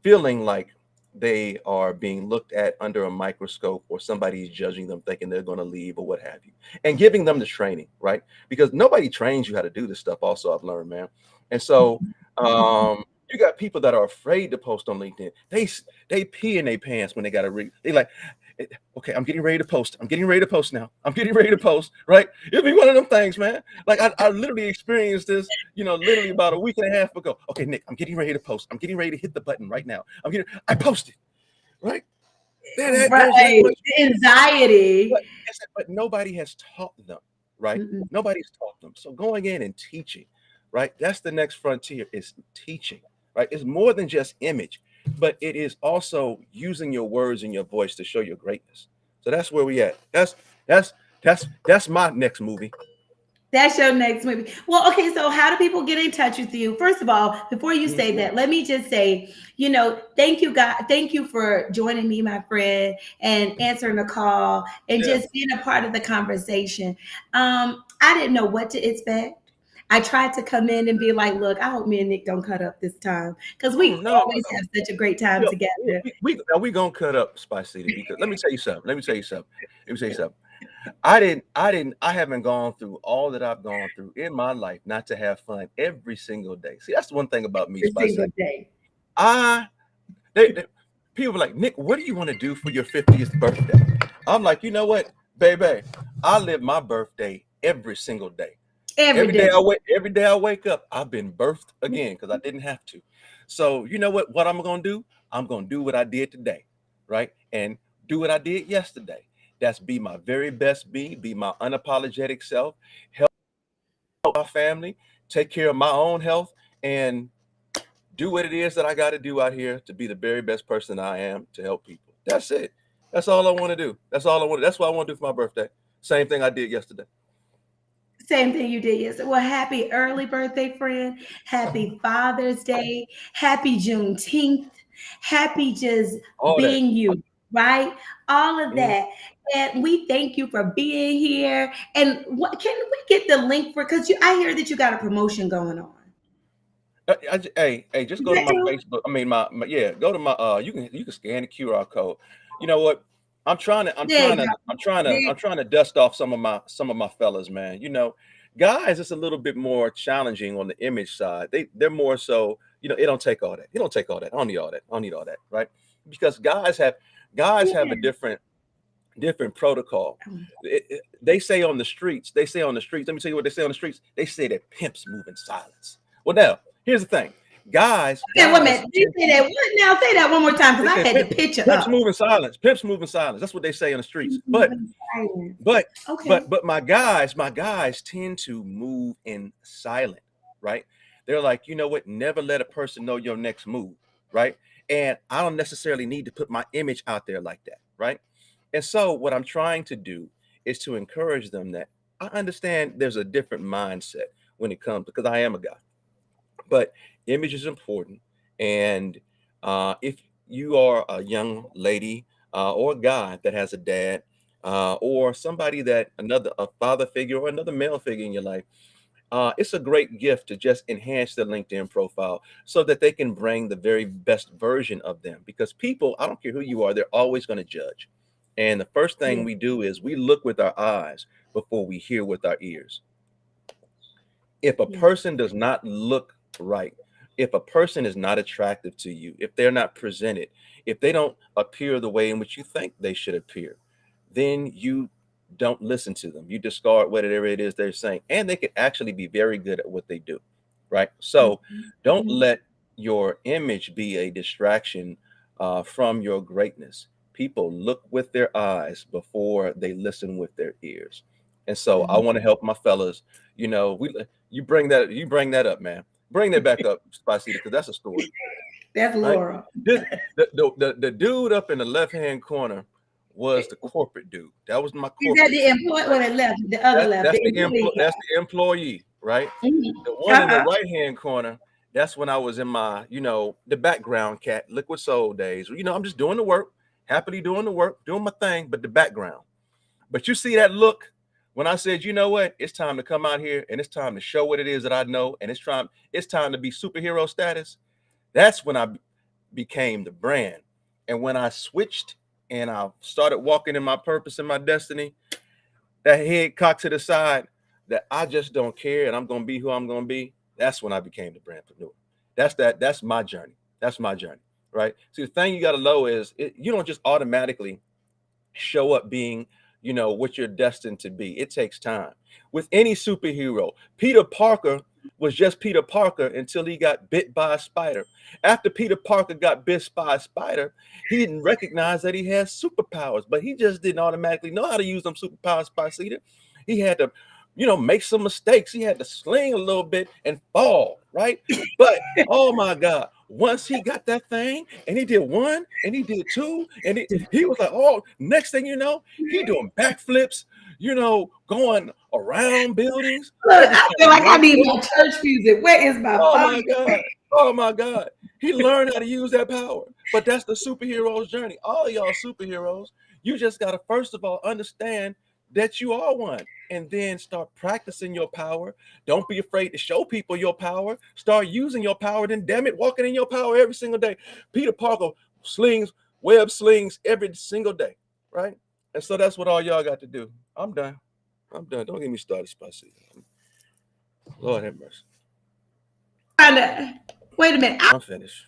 feeling like they are being looked at under a microscope or somebody's judging them thinking they're going to leave or what have you, and giving them the training, right? Because nobody trains you how to do this stuff, also, I've learned, man. And so you got people that are afraid to post on LinkedIn. They pee in their pants when they got to read. They like, okay, I'm getting ready to post. I'm getting ready to post now. I'm getting ready to post, right? It'll be one of them things, man. Like I literally experienced this, literally about a week and a half ago. Okay, Nick, I'm getting ready to post. I'm getting ready to hit the button right now. I posted, right? There's that Right. much, The anxiety. but, but nobody has taught them, right? Mm-mm. Nobody's taught them. So going in and teaching, right? That's the next frontier, is teaching, right? It's more than just image, but it is also using your words and your voice to show your greatness. So that's where we at. That's that's my next movie. That's your next movie. Well, okay, so how do people get in touch with you? First of all, before you Mhm. say that, let me just say, thank you, God. Thank you for joining me, my friend, and answering the call and Yeah. just being a part of the conversation. I didn't know what to expect. I tried to come in and be like, look, I hope me and Nick don't cut up this time because we No, always have such a great time Yo, together. now we gonna cut up Spice City, because let me tell you something. Let me tell you something. Let me tell you something. I haven't gone through all that I've gone through in my life not to have fun every single day. See, that's the one thing about me, Every Spice single City. day. I they people are like, Nick, what do you want to do for your 50th birthday? I'm like, you know what, baby, I live my birthday every single day. Every day. Every day I wake up, I've been birthed again because I didn't have to. So you know what I'm gonna do? I'm gonna do what I did today, right? And do what I did yesterday. That's be my very best be my unapologetic self, help my family, take care of my own health, and do what it is that I got to do out here to be the very best person I am to help people. That's it. That's all I want to do. That's all I want. That's what I want to do for my birthday. Same thing I did yesterday. Same thing you did yesterday. Well, happy early birthday, friend. Happy Father's Day. Happy Juneteenth. Happy just All that. being you, right? All of Mhm. that. And we thank you for being here. And what can we get the link for? Because I hear that you got a promotion going on. Hey, just Is go to that my true? Facebook. I mean, yeah, go to my you can scan the QR code. You know what? There you go. There, I'm trying to dust off some of my fellas, man. Guys, it's a little bit more challenging on the image side. They're more so, it don't take all that. It don't take all that. I don't need all that. I don't need all that, right? Because guys have a yeah. different protocol. They say on the streets, let me tell you what they say on the streets. They say that pimps move in silence. Well, now, here's the thing. Guys, Okay, wait a guys minute. Did you tend say that? What now? Say that one more time they because I say had the picture pimps up. move in silence. Pimps move in silence. That's what they say on the streets. But Silence. but Okay. but my guys tend to move in silent, right? They're like, you know what? Never let a person know your next move, right? And I don't necessarily need to put my image out there like that, right? And so what I'm trying to do is to encourage them that I understand there's a different mindset when it comes, because I am a guy, but image is important. And if you are a young lady or a guy that has a dad, or somebody that another a father figure or another male figure in your life, it's a great gift to just enhance their LinkedIn profile so that they can bring the very best version of them. Because people, I don't care who you are, they're always going to judge. And the first thing Yeah. we do is we look with our eyes before we hear with our ears. If a Yeah. person does not look right, if a person is not attractive to you, if they're not presented, if they don't appear the way in which you think they should appear, then you don't listen to them. You discard whatever it is they're saying, and they could actually be very good at what they do, right? So Mhm. don't Mhm. let your image be a distraction from your greatness. People look with their eyes before they listen with their ears. And so I Mhm. want to help my fellas. We you bring that up, man. Bring that back up, Spicita, because that's a story, That's right? Laura. This the dude up in the left hand corner was the corporate dude. That was my Is that corporate the dude, employee? right? Well, the left, the other left, the employee That's the employee, right? guy. Mhm. The one in the Uh-huh. right hand corner, That's when I was in my, the background cat, liquid soul days. I'm just doing the work, happily doing the work, doing my thing, but the background. But you see that look when I said, you know what, it's time to come out here and it's time to show what it is that I know, and it's time to be superhero status. That's when I became the brand. And when I switched and I started walking in my purpose and my destiny, that head cocked to the side, that I just don't care and I'm going to be who I'm going to be. That's when I became the brandpreneur. That's my journey. That's my journey, right? See, the thing you got to know is you don't just automatically show up being, what you're destined to be. It takes time. With any superhero, Peter Parker was just Peter Parker until he got bit by a spider. After Peter Parker got bit by a spider, he didn't recognize that he has superpowers, but he just didn't automatically know how to use them superpowers, Spicita. He had to, make some mistakes. He had to sling a little bit and fall, right? But oh my God, once he got that thing and he did one and he did two and he was like, oh, next thing you know, he doing backflips, going around buildings. Look, I feel like I need my church music. Where is my Oh phone? my God. Oh my God. He learned how to use that power. But that's the superhero's journey. All of y'all superheroes, you just got to first of all understand that you are one, and then start practicing your power. Don't be afraid to show people your power. Start using your power. Then damn it, walking in your power every single day. Peter Parker web slings every single day, right? And so that's what all y'all got to do. I'm done. Don't get me started, Spicy. Lord have mercy. Wait a minute. I'm finished.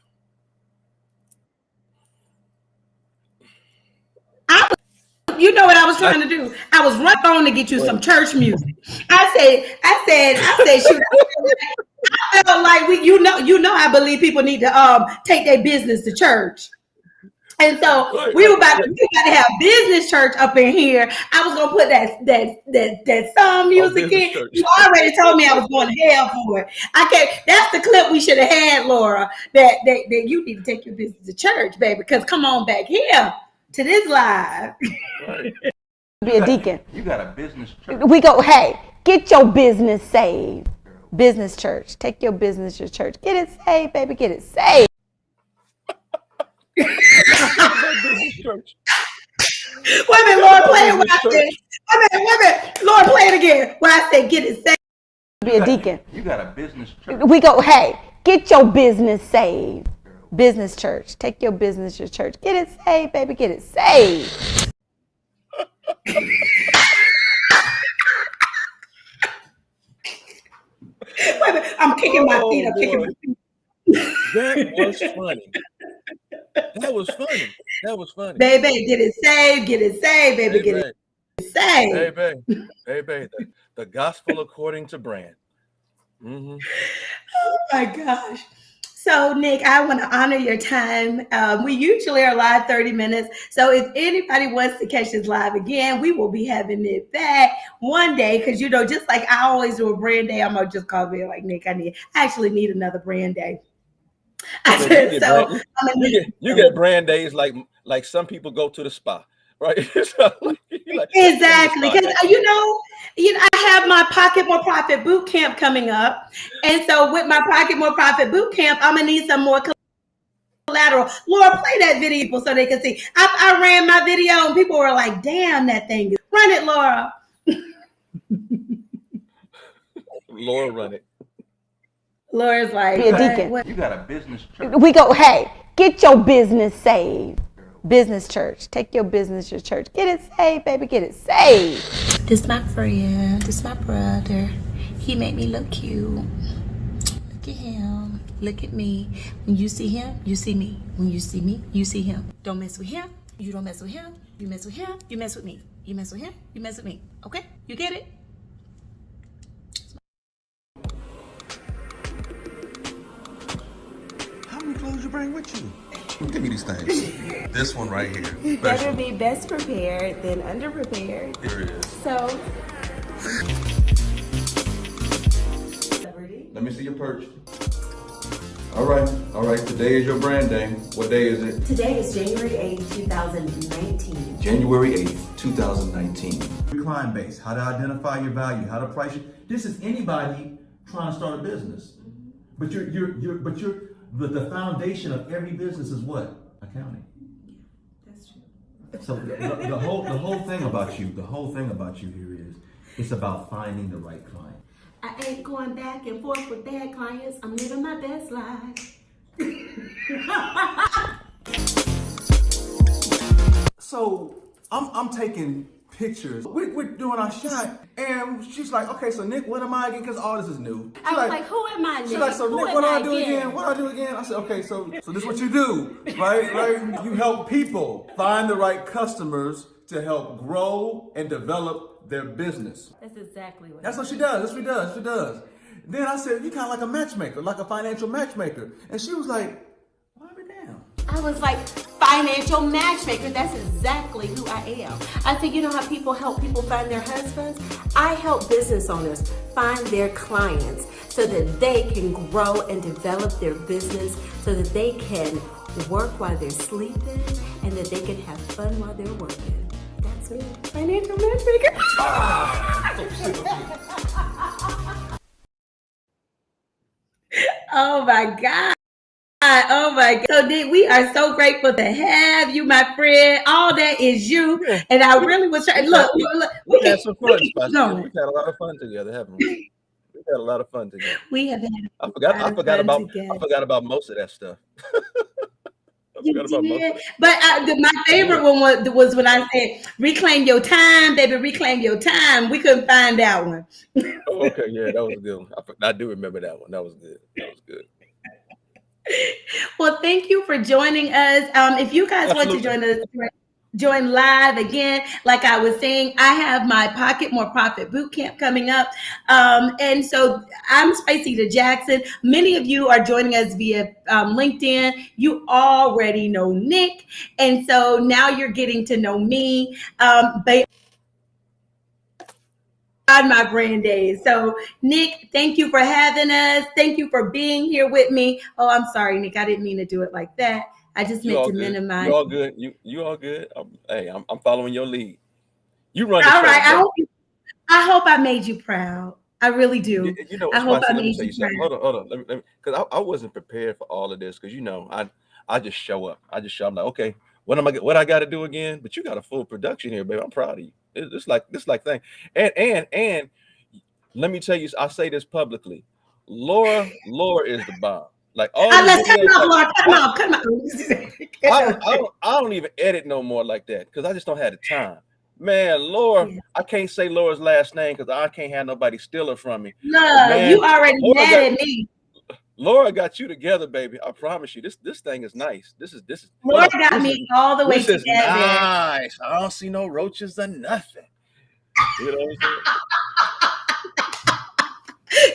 You know what I was trying to do? I was running phone to get you some church music. I said, shoot. I felt like I believe people need to take their business to church. And so we were about to have business church up in here. I was gonna put that song music in. Church. You already told me I was going to hell for it. I can't. That's the clip we should have had, Laura. That you need to take your business to church, baby. Because come on back here to this live. Right. Be a deacon. You got a business church. We go, hey, get your business saved. Business church. Take your business to church. Get it saved, baby. Get it saved. Church. Wait a minute, Lord, play it when I said. Wait a minute, Lord, play it again. When I said get it saved. Be a deacon. You got a business church. We go, hey, get your business saved. Business church. Take your business to church. Get it saved, baby. Get it saved. Wait a minute, I'm kicking my feet. I'm kicking my feet. That was funny. That was funny. That was funny. Baby, get it saved. Get it saved, baby. Get it saved. Baby. The gospel according to Brand. Mm-hmm. Oh my gosh. So, Nick, I want to honor your time. We usually are live 30 minutes. So if anybody wants to catch this live again, we will be having it back one day. Because, just like I always do a brand day, I'm going to just call me like, Nick, I actually need another brand day. You get brand days like some people go to the spa, right? Exactly, because I have my Pocket More Profit boot camp coming up, and so with my Pocket More Profit boot camp, I'm gonna need some more collateral. Laura, play that video so they can see. I ran my video and people were like, "Damn, that thing is run it, Laura." Laura, run it. Laura's like, be a deacon. You got a business church. We go, hey, get your business saved. Business church. Take your business to church. Get it saved, baby. Get it saved. This my friend. This my brother. He made me look cute. Look at him. Look at me. When you see him, you see me. When you see me, you see him. Don't mess with him. You don't mess with him. You mess with him. You mess with me. You mess with him. You mess with me. Okay? You get it? How many clothes you bring with you? Give me these things. This one right here. Better be best prepared than underprepared. Here it is. So, Let me see your perch. All right. Today is your brand day. What day is it? today is January 8th, 2019. January 8th, 2019. Your client base, how to identify your value, how to price it. This is anybody trying to start a business. But the foundation of every business is what? Accounting. That's true. So the whole thing about you here is it's about finding the right client. I ain't going back and forth with bad clients. I'm living my best life. So I'm taking pictures. We're doing our shot, and she's like, "Okay, so Nick, what am I again? Because all this is new." I was like, who am I, Nick? She's like, "So Who Nick, am what do I I do again? What do I do again?" I said, "Okay, so this is what you do, right? Right? You help people find the right customers to help grow and develop their business." That's exactly what. That's what she does. That's what she does. She does. Then I said, "You kind of like a matchmaker, like a financial matchmaker," and she was like, "Why me down?" I was like, financial matchmaker. That's exactly who I am. I said, you know how people help people find their husbands? I help business owners find their clients so that they can grow and develop their business, so that they can work while they're sleeping, and that they can have fun while they're working. That's me, financial matchmaker. Oh my God. Oh my God. So Nick, we are so grateful to have you, my friend. All that is you. Yeah. And I really was trying. Look, We've had some fun, keep Spicy. going. We've had a lot of fun together, haven't we? We've had a lot of fun together. We have had I forgot about most of that stuff. I You forgot about most of did, it. but my favorite one was when I said, "Reclaim your time, baby, reclaim your time." We couldn't find that one. Oh, okay, yeah, that was a good one. I do remember that one. That was good. That was good. Well, thank you for joining us. If you guys want to join us, join live again. Like I was saying, I have my Pocket More Profit Bootcamp coming up. And so I'm Spicy to Jackson. Many of you are joining us via LinkedIn. You already know Nick. And so now you're getting to know me. On my brand days. So Nick, thank you for having us. Thank you for being here with me. Oh, I'm sorry, Nick. I didn't mean to do it like that. I just meant to minimize. You all good. You all good. I'm following your lead. You run the All show. Right. I hope I made you proud. I really do. You know, I hope I let me made tell you you something. proud. Hold on. Let me because I wasn't prepared for all of this because I just show up. I'm like, okay, what I got to do again? But you got a full production here, baby. I'm proud of you. It's like thing. And let me tell you, I say this publicly. Laura is the bomb. Like all Let's these videos, come on. I don't even edit no more like that because I just don't have the time. Man, Laura, yeah. I can't say Laura's last name because I can't have nobody steal it from me. No, man, you already mad at me. Laura got you together, baby. I promise you. This thing is nice. This is Laura got me all the way together. This is nice. I don't see no roaches or nothing. You know what I'm saying?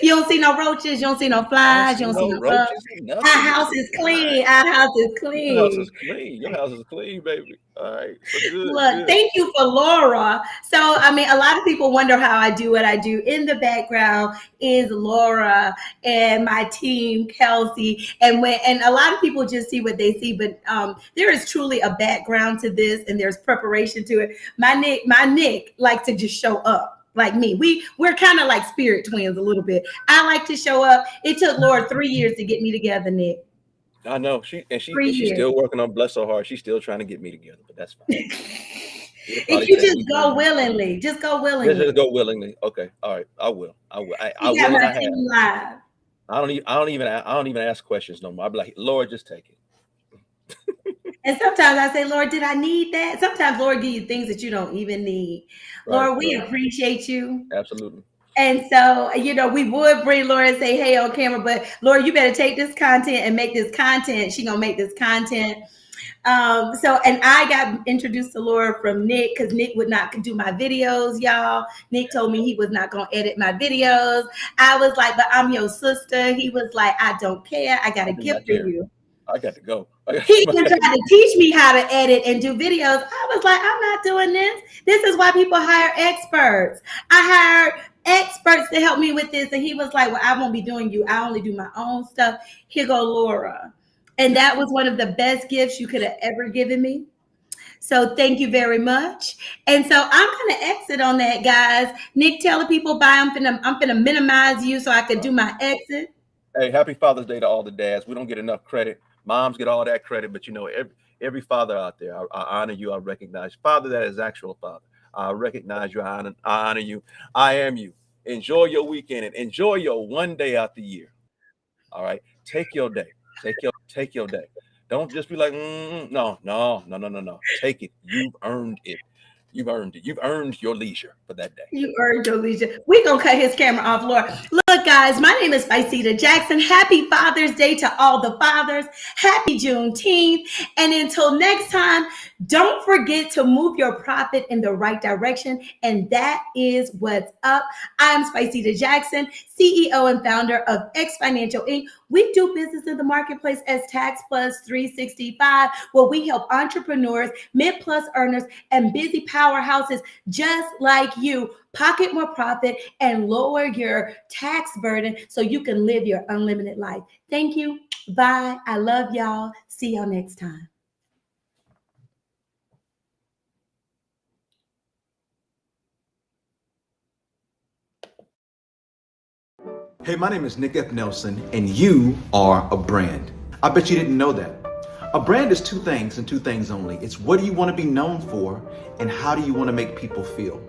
You don't see no roaches. You don't see no flies. You don't see no roaches. Our house is clean. Our house is clean. Your house is clean. Your house is clean, baby. All right. So good, Look, thank you for Laura. So, I mean, a lot of people wonder how I do what I do. In the background is Laura and my team, Kelsey. And a lot of people just see what they see, but there is truly a background to this and there's preparation to it. My Nick likes to just show up. Like me, we're kind of like spirit twins a little bit. I like to show up. It took Laura 3 years to get me together, Nick. I know she's still working on, bless her heart. She's still trying to get me together, but that's fine. If you just go willingly, just go willingly. Just go willingly. Okay, all right. I will. I will. I don't even ask questions no more. I'll be like, Lord, just take it. And sometimes I say, Lord, did I need that? Sometimes Lord give you things that you don't even need. Right, Lord, we appreciate you. Absolutely. And so, we would bring Laura and say, hey, on camera, but Lord, you better take this content and make this content. She gonna make this content. And I got introduced to Laura from Nick because Nick would not do my videos, y'all. Nick told me he was not going to edit my videos. I was like, but I'm your sister. He was like, I don't care. I got a gift for you. I got to go. He even tried to teach me how to edit and do videos. I was like, I'm not doing this. This is why people hire experts. I hired experts to help me with this. And he was like, well, I won't be doing you. I only do my own stuff. Here go Laura. And that was one of the best gifts you could have ever given me. So thank you very much. And so I'm going to exit on that, guys. Nick, tell the people bye. I'm gonna minimize you so I could do my exit. Hey, happy Father's Day to all the dads. We don't get enough credit. Moms get all that credit, but you know, every father out there, I honor you. I recognize father that is actual father. I recognize you. I honor you. I am you. Enjoy your weekend and enjoy your one day out the year. All right, take your day. Take your day. Don't just be like, no, no, no, no, no, no. Take it. You've earned it. You've earned it. You've earned your leisure for that day. You earned your leisure. We're going to cut his camera off, Laura. Look, guys, my name is Spicita Jackson. Happy Father's Day to all the fathers. Happy Juneteenth. And until next time, don't forget to move your profit in the right direction. And that is what's up. I'm Spicita Jackson, CEO and founder of X Financial Inc. We do business in the marketplace as Tax Plus 365, where we help entrepreneurs, mid-plus earners, and busy powerhouses just like you pocket more profit and lower your tax burden so you can live your unlimited life. Thank you. Bye. I love y'all. See y'all next time. Hey, my name is Nick F. Nelson, and you are a brand. I bet you didn't know that. A brand is two things and two things only. It's what do you want to be known for and how do you want to make people feel.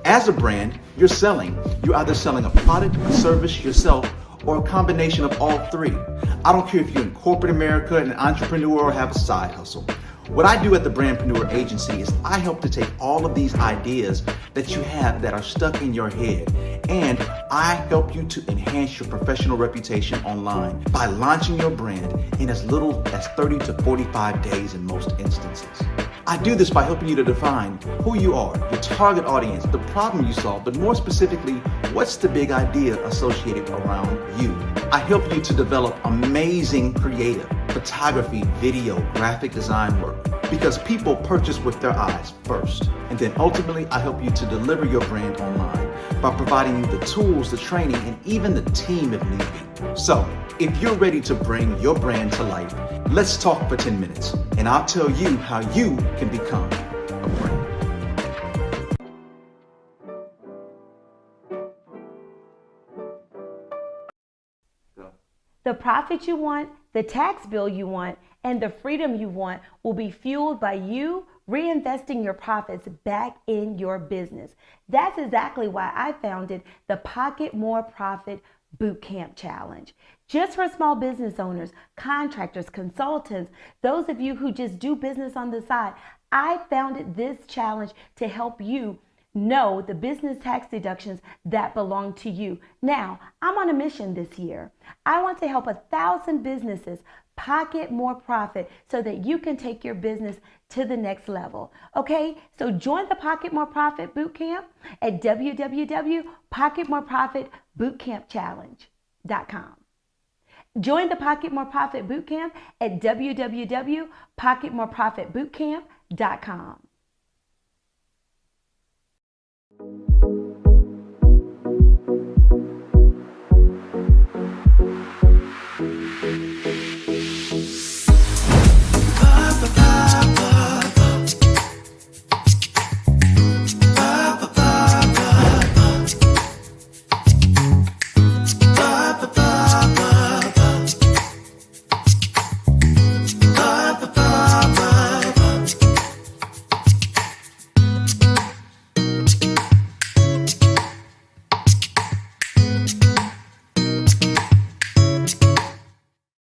As a brand, you're selling. You're either selling a product, a service, yourself, or a combination of all three. I don't care if you're in corporate America, an entrepreneur, or have a side hustle. What I do at the Brandpreneur Agency is I help to take all of these ideas that you have that are stuck in your head, and I help you to enhance your professional reputation online by launching your brand in as little as 30 to 45 days in most instances. I do this by helping you to define who you are, your target audience, the problem you solve, but more specifically, what's the big idea associated around you. I help you to develop amazing creative, photography, video, graphic design work, because people purchase with their eyes first. And then ultimately, I help you to deliver your brand online by providing you the tools, the training, and even the team if need be. So, if you're ready to bring your brand to life, let's talk for 10 minutes, and I'll tell you how you can become a brand. The profit you want, the tax bill you want, and the freedom you want will be fueled by you reinvesting your profits back in your business. That's exactly why I founded the Pocket More Profit Bootcamp Challenge. Just for small business owners, contractors, consultants, those of you who just do business on the side, I founded this challenge to help you know the business tax deductions that belong to you. Now, I'm on a mission this year. I want to help 1,000 businesses pocket more profit so that you can take your business to the next level. Okay, so join the Pocket More Profit Bootcamp at www.pocketmoreprofitbootcampchallenge.com. Join the Pocket More Profit Bootcamp at www.pocketmoreprofitbootcamp.com.